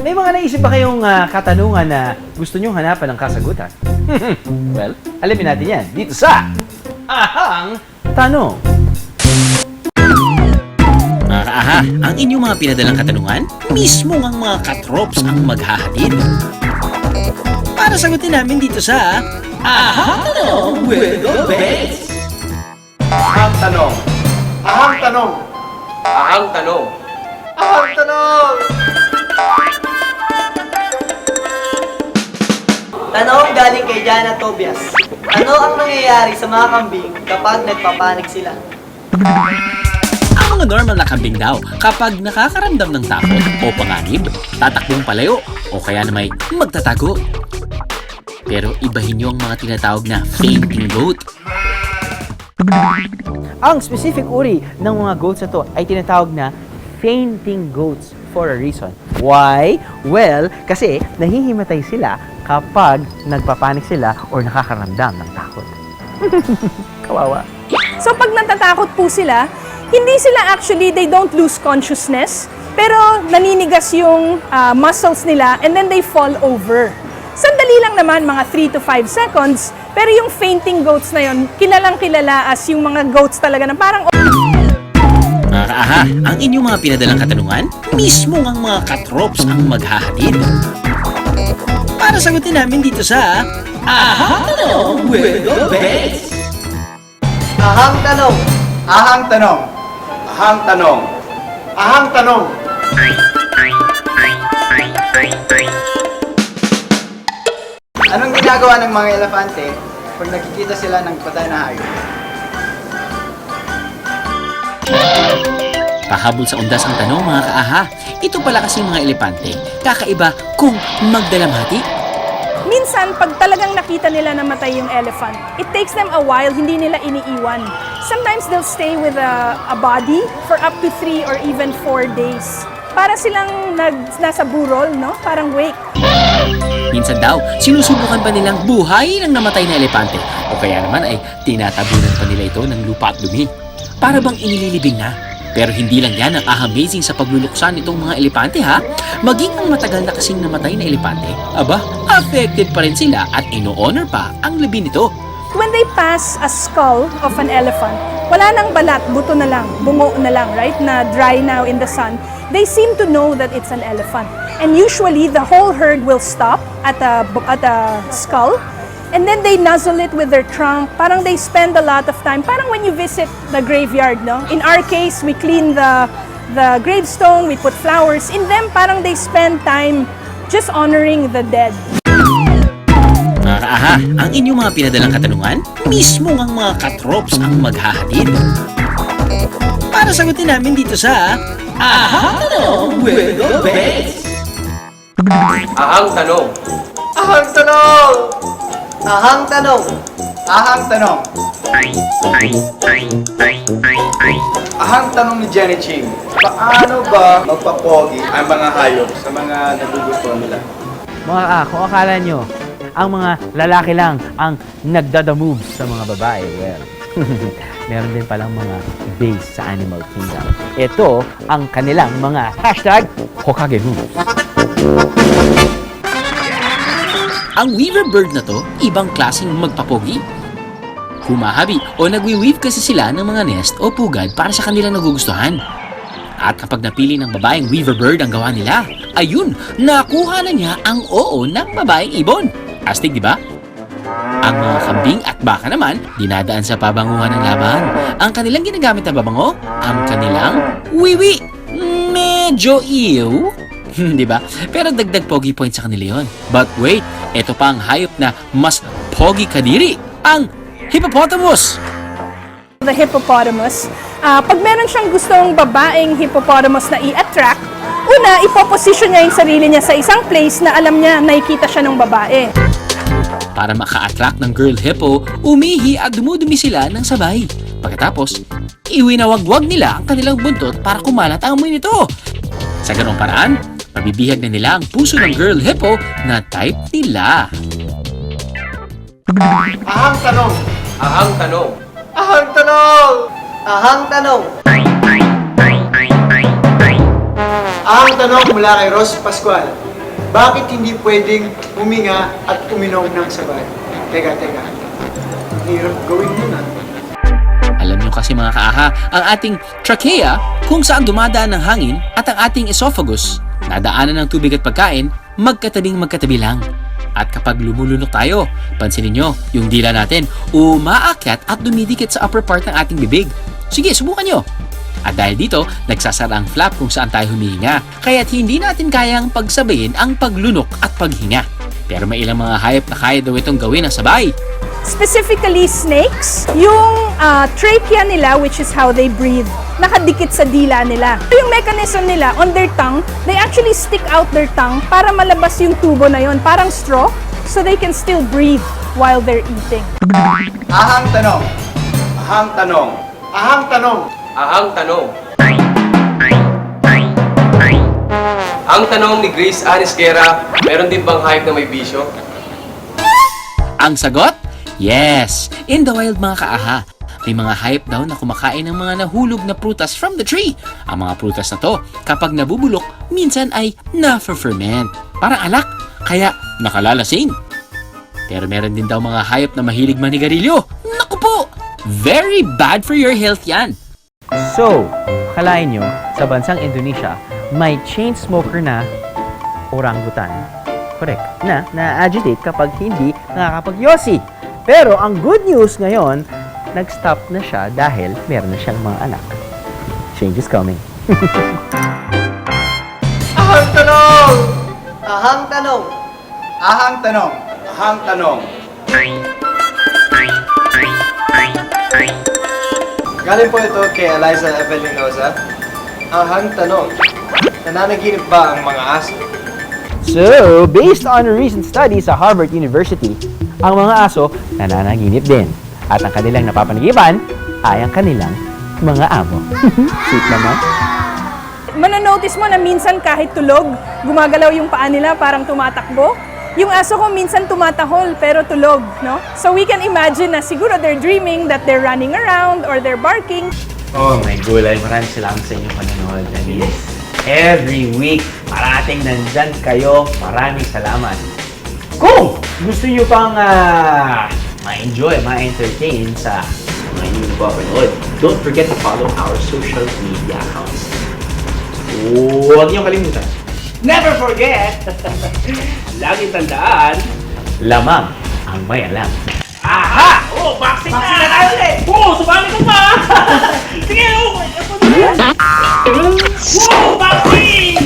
May mga naisip ba kayong katanungan na gusto nyong hanapan ng kasagutan? Well, alamin natin yan dito sa Ahang Tanong. Mga kaaha, ang inyong mga pinadalang katanungan, mismo ang mga katrops ang maghahatid. Para sagutin namin dito sa Ahang Tanong with the Best! Ahang tanong. Ahang tanong. Ahang tanong. Ahang tanong. Tanong galing kay Jana Tobias. Ano ang nangyayari sa mga kambing kapag nagpapanik sila? Ang mga normal na kambing daw, kapag nakakaramdam ng takot o panganib, tatakbong palayo o kaya na may magtatago. Pero ibahin nyo ang mga tinatawag na fainting goat. Ang specific uri ng mga goats na to ay tinatawag na fainting goats for a reason. Why? Well, kasi nahihimatay sila kapag nagpapanik sila or nakakaramdam ng takot. Kawawa. So pag natatakot po sila, hindi sila actually, they don't lose consciousness, pero naninigas yung muscles nila and then they fall over. Sandali lang naman, mga 3 to 5 seconds, pero yung fainting goats na yun, kilalang-kilala as yung mga goats talaga na parang... Mga kaaha, ang inyong mga pinadalang katanungan, mismo ang mga katrops ang maghahatid. Para sagutin namin dito sa Ahang Tanong with the Best! Ahang tanong. Ahang tanong. Ahang tanong. Ahang tanong. Anong ginagawa ng mga elepante pag nakikita sila ng patay na hayop? Pahabol sa undas ang tanong mga kaaha. Ito pala kasi mga elepante, kakaiba kung magdalamhati. Minsan, pag talagang nakita nila na matay yung elephant, it takes them a while, hindi nila iniiwan. Sometimes they'll stay with a body for up to 3 or even 4 days. Para silang nasa burol, no? Parang wake. Minsan daw, sinusubukan pa nilang buhay ng namatay na elepante o kaya naman ay tinatabunan pa nila ito ng lupa at dumi. Para bang inililibing na. Pero hindi lang yan ang amazing sa pagluluksan nitong mga elepante ha. Maging ang matagal na kasing namatay na elepante, aba, affected pa rin sila at ino-honor pa ang labi nito. When they pass a skull of an elephant, wala nang balat, buto na lang, bungo na lang, right? Na dry now in the sun. They seem to know that it's an elephant. And usually, the whole herd will stop at a skull. And then they nuzzle it with their trunk. Parang they spend a lot of time. Parang when you visit the graveyard, no? In our case, we clean the gravestone, we put flowers. In them, parang they spend time just honoring the dead. Mga kaaha, ang inyong mga pinadalang katanungan, mismo ang mga katrops ang maghahatid. Para sagutin namin dito sa Ahang Tanong with the Best! Ahang tanong. Ahang tanong. Ahang tanong. Ahang tanong. Ahang tanong ni Jenny Ching. Paano ba magpapogi ang mga hayop sa mga nagugustuhan nila? Mga kung akala nyo, ang mga lalaki lang ang nagdada-moves sa mga babae, well, meron din palang mga base sa Animal Kingdom. Ito ang kanilang mga #Hokage moves. Ang weaver bird na to, ibang klaseng magpapogi. Humahabi o nagwi-weave kasi sila ng mga nest o pugad para sa kanilang nagugustuhan. At kapag napili ng babaeng weaver bird ang gawa nila, ayun, nakuha na niya ang oo ng babaeng ibon. Astig, di ba? Ang mga kambing at baka naman, dinadaan sa pabanguhan ng laban. Ang kanilang ginagamit na babango, ang kanilang wiwi. Medyo ew. Di ba? Pero dagdag pogi point sa kanila yon. But wait, ito pa ang hayop na mas pogi kadiri, ang hippopotamus. The hippopotamus, pag meron siyang gustong babaeng hippopotamus na i-attract, una, ipoposition niya yung sarili niya sa isang place na alam niya nakikita siya ng babae. Para maka-attract ng girl hippo, umihi at dumudumi sila ng sabay. Pagkatapos, iwinawagwag nila ang kanilang buntot para kumalat ang amoy nito. Sa ganong paraan, mabibihag na nila ang puso ng girl hippo na type nila. Ahang tanong. Ahang tanong. Ahang tanong. Ahang tanong. Ahang tanong mula kay Ross Pascual. bakit hindi pwedeng huminga at uminom ng sabay? Teka. Ang hirap gawin yun ah. Alam nyo kasi mga kaaha, ang ating trachea kung saan dumadaan ng hangin at ang ating esophagus, nadaanan ng tubig at pagkain, magkatabi lang. At kapag lumulunok tayo, pansinin nyo, yung dila natin umaakyat at dumidikit sa upper part ng ating bibig. Sige, subukan nyo. At dahil dito, nagsasara ang flap kung saan tayo humihinga. Kaya't hindi natin kayang pagsabayin ang paglunok at paghinga. Pero may ilang mga hayop na kaya daw itong gawin ng sabay. Specifically snakes, yung trachea nila, which is how they breathe, nakadikit sa dila nila. Yung mechanism nila, on their tongue, they actually stick out their tongue para malabas yung tubo na yon, parang straw, so they can still breathe while they're eating. Ahang tanong. Ahang tanong. Ahang tanong. Ahang tanong. Ang tanong ni Grace Anis Guerra, meron din bang hayop na may bisyo? Ang sagot? Yes! In the wild mga kaaha, may mga hayop daw na kumakain ng mga nahulog na prutas from the tree. Ang mga prutas na to, kapag nabubulok, minsan ay na-ferment. Parang alak, kaya nakalalasing. Pero meron din daw mga hayop na mahilig manigarilyo. Naku po! Very bad for your health yan. So, kalain nyo, sa bansang Indonesia, may chain smoker na orangutan. Correct. Na-agitate kapag hindi nakakapag-yosi. Pero ang good news ngayon, nag-stop na siya dahil meron na siyang mga anak. Change is coming. Ahang tanong. Ahang tanong. Ahang tanong. Ahang tanong. Galing po ito kay Eliza Evelinosa. Ahang tanong. Nananaginip ba ang mga aso? So, based on a recent study sa Harvard University, ang mga aso nananaginip din. At ang kanilang napapanagipan ay ang kanilang mga amo. Sweet naman. Mananotice mo na minsan kahit tulog, gumagalaw yung paa nila parang tumatakbo. Yung aso ko minsan tumatahol pero tulog, no? So we can imagine na siguro they're dreaming that they're running around or they're barking. Oh my gulay, maraming salamat sa inyong panonood. I mean, every week, parating nandyan kayo. Maraming salamat. Kung gusto nyo pang ma-enjoy, ma-entertain sa mga inyong papanood, don't forget to follow our social media accounts. Huwag niyong kalimutan. Never forget! Laging tandaan, lamang ang may alam. Aha! Oh, boxing na! Boxing na tayo ulit! Oo, sumali ka pa! Sige, oh! Wow, boxing!